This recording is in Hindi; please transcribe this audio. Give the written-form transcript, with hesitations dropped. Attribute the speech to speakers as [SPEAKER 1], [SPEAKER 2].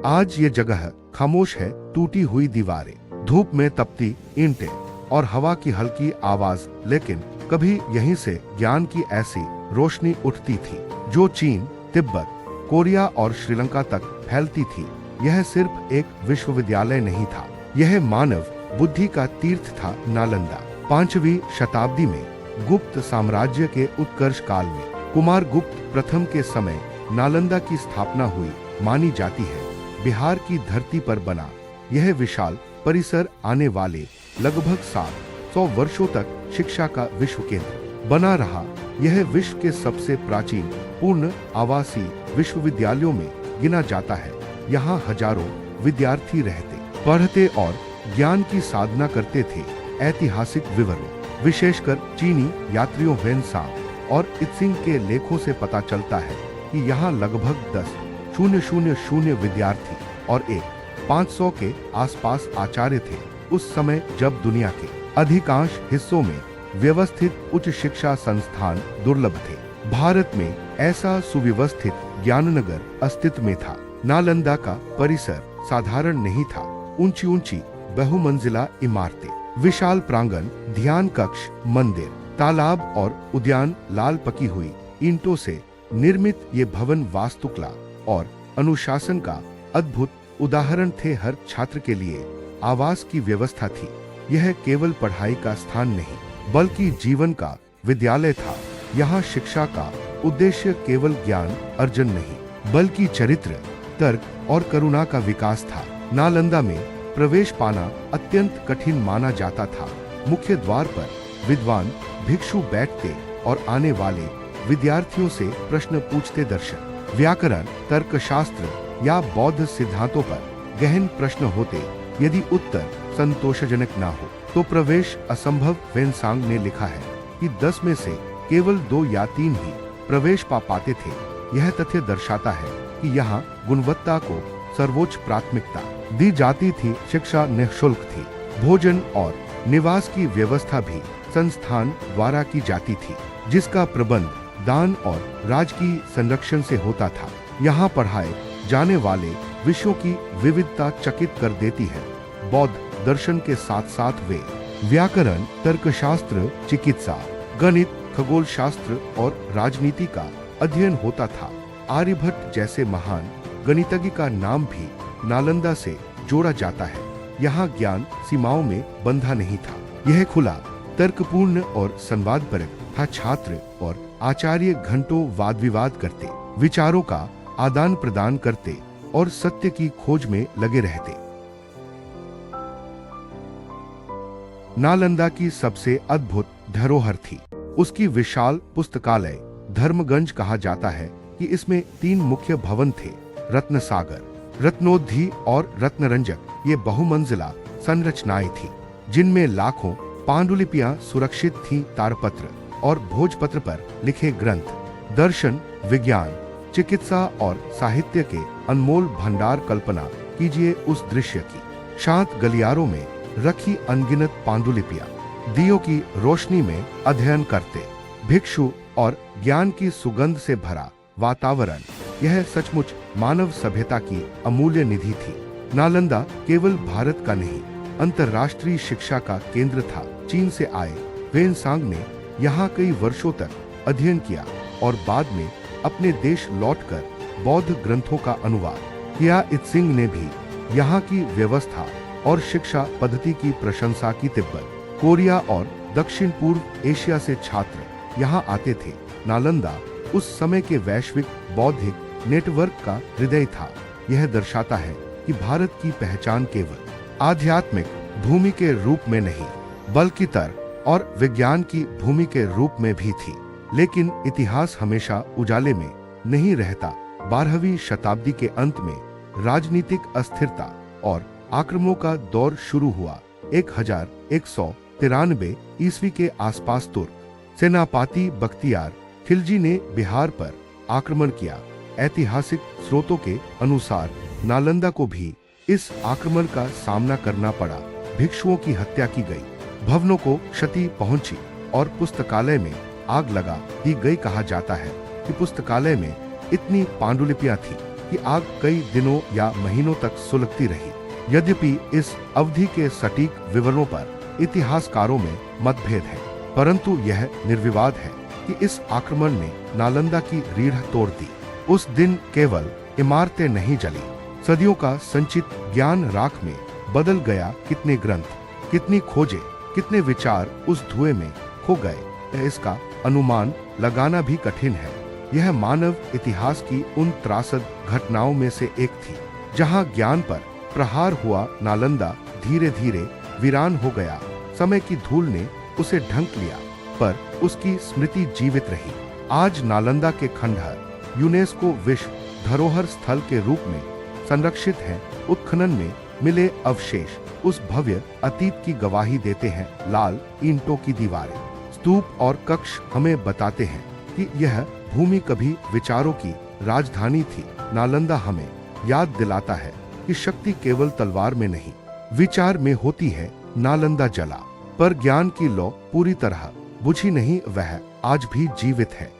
[SPEAKER 1] आज ये जगह खामोश है, टूटी हुई दीवारें, धूप में तपती ईंटें और हवा की हल्की आवाज। लेकिन कभी यहीं से ज्ञान की ऐसी रोशनी उठती थी जो चीन, तिब्बत, कोरिया और श्रीलंका तक फैलती थी। यह सिर्फ एक विश्वविद्यालय नहीं था, यह मानव बुद्धि का तीर्थ था। नालंदा 5वीं शताब्दी में गुप्त साम्राज्य के उत्कर्ष काल में कुमार गुप्त प्रथम के समय नालंदा की स्थापना हुई मानी जाती है। बिहार की धरती पर बना यह विशाल परिसर आने वाले लगभग 700 वर्षों तक शिक्षा का विश्व केंद्र बना रहा। यह विश्व के सबसे प्राचीन पूर्ण आवासीय विश्वविद्यालयों में गिना जाता है। यहाँ हजारों विद्यार्थी रहते, पढ़ते और ज्ञान की साधना करते थे। ऐतिहासिक विवरण विशेषकर चीनी यात्रियों वेनसांग और इत्सिंग के लेखों से पता चलता है कि यहाँ लगभग 10,000 विद्यार्थी और 500 के आसपास आचार्य थे। उस समय जब दुनिया के अधिकांश हिस्सों में व्यवस्थित उच्च शिक्षा संस्थान दुर्लभ थे, भारत में ऐसा सुव्यवस्थित ज्ञाननगर अस्तित्व में था। नालंदा का परिसर साधारण नहीं था। ऊंची ऊंची बहुमंजिला इमारतें, विशाल प्रांगण, ध्यान कक्ष, मंदिर, तालाब और उद्यान, लाल पकी हुई ईंटों से निर्मित ये भवन वास्तुकला और अनुशासन का अद्भुत उदाहरण थे। हर छात्र के लिए आवास की व्यवस्था थी। यह केवल पढ़ाई का स्थान नहीं बल्कि जीवन का विद्यालय था। यहाँ शिक्षा का उद्देश्य केवल ज्ञान अर्जन नहीं बल्कि चरित्र, तर्क और करुणा का विकास था। नालंदा में प्रवेश पाना अत्यंत कठिन माना जाता था। मुख्य द्वार पर विद्वान भिक्षु बैठते और आने वाले विद्यार्थियों से प्रश्न पूछते। दर्शन, व्याकरण, तर्कशास्त्र या बौद्ध सिद्धांतों पर गहन प्रश्न होते। यदि उत्तर संतोषजनक ना हो तो प्रवेश असंभव। वेनसांग ने लिखा है कि 10 में से केवल 2 या 3 ही प्रवेश पा पाते थे। यह तथ्य दर्शाता है कि यहाँ गुणवत्ता को सर्वोच्च प्राथमिकता दी जाती थी। शिक्षा निःशुल्क थी। भोजन और निवास की व्यवस्था भी संस्थान द्वारा की जाती थी, जिसका प्रबंध दान और राजकीय संरक्षण से होता था। यहाँ पढ़ाए जाने वाले विषयों की विविधता चकित कर देती है। बौद्ध दर्शन के साथ साथ वे व्याकरण, तर्कशास्त्र, चिकित्सा, गणित, खगोल शास्त्र और राजनीति का अध्ययन होता था। आर्यभट्ट जैसे महान गणितज्ञ का नाम भी नालंदा से जोड़ा जाता है। यहाँ ज्ञान सीमाओं में बंधा नहीं था। यह खुला, तर्कपूर्ण और संवादपरक था। छात्र और आचार्य घंटों वाद विवाद करते, विचारों का आदान प्रदान करते और सत्य की खोज में लगे रहते। नालंदा की सबसे अद्भुत धरोहर थी उसकी विशाल पुस्तकालय। धर्मगंज कहा जाता है कि इसमें 3 मुख्य भवन थे, रत्नसागर, रत्नोद्धी और रत्नरंजक। ये बहुमंजिला संरचनाएं थी जिनमें लाखों पांडुलिपियां सुरक्षित थीं। तारपत्र और भोजपत्र पर लिखे ग्रंथ, दर्शन, विज्ञान, चिकित्सा और साहित्य के अनमोल भंडार। कल्पना कीजिए उस दृश्य की। शांत गलियारों में रखी अनगिनत पांडुलिपियां, दियों की रोशनी में अध्ययन करते भिक्षु और ज्ञान की सुगंध से भरा वातावरण। यह सचमुच मानव सभ्यता की अमूल्य निधि थी। नालंदा केवल भारत का नहीं, अंतर्राष्ट्रीय शिक्षा का केंद्र था। चीन से आए वेनसांग ने यहाँ कई वर्षों तक अध्ययन किया और बाद में अपने देश लौटकर बौद्ध ग्रंथों का अनुवाद किया। इत्सिंग ने भी यहाँ की व्यवस्था और शिक्षा पद्धति की प्रशंसा की। तिब्बत, कोरिया और दक्षिण पूर्व एशिया से छात्र यहाँ आते थे। नालंदा उस समय के वैश्विक बौद्धिक नेटवर्क का हृदय था। यह दर्शाता है कि भारत की पहचान केवल आध्यात्मिक भूमि के रूप में नहीं बल्कि तर्क और विज्ञान की भूमि के रूप में भी थी। लेकिन इतिहास हमेशा उजाले में नहीं रहता। 12वीं शताब्दी के अंत में राजनीतिक अस्थिरता और आक्रमणों का दौर शुरू हुआ। 1193 ईस्वी के आसपास तुर्क सेनापति बख्तियार खिलजी ने बिहार पर आक्रमण किया। ऐतिहासिक स्रोतों के अनुसार नालंदा को भी इस आक्रमण का सामना करना पड़ा। भिक्षुओं की हत्या की गई, भवनों को क्षति पहुंची और पुस्तकालय में आग लगा दी गई। कहा जाता है कि पुस्तकालय में इतनी पांडुलिपियां थी कि आग कई दिनों या महीनों तक सुलगती रही। यद्यपि इस अवधि के सटीक विवरणों पर इतिहासकारों में मतभेद है, परंतु यह निर्विवाद है कि इस आक्रमण ने नालंदा की रीढ़ तोड़ दी। उस दिन केवल इमारतें नहीं जली, सदियों का संचित ज्ञान राख में बदल गया। कितने ग्रंथ, कितनी खोजें, कितने विचार उस धुएं में खो गए, इसका अनुमान लगाना भी कठिन है। यह मानव इतिहास की उन त्रासद घटनाओं में से एक थी जहां ज्ञान पर प्रहार हुआ। नालंदा धीरे धीरे वीरान हो गया। समय की धूल ने उसे ढंक लिया, पर उसकी स्मृति जीवित रही। आज नालंदा के खंडहर यूनेस्को विश्व धरोहर स्थल के रूप में संरक्षित हैं। उत्खनन में मिले अवशेष उस भव्य अतीत की गवाही देते हैं। लाल ईंटों की दीवारें, स्तूप और कक्ष हमें बताते हैं कि यह भूमि कभी विचारों की राजधानी थी। नालंदा हमें याद दिलाता है कि शक्ति केवल तलवार में नहीं, विचार में होती है। नालंदा जला, पर ज्ञान की लौ पूरी तरह बुझी नहीं, वह आज भी जीवित है।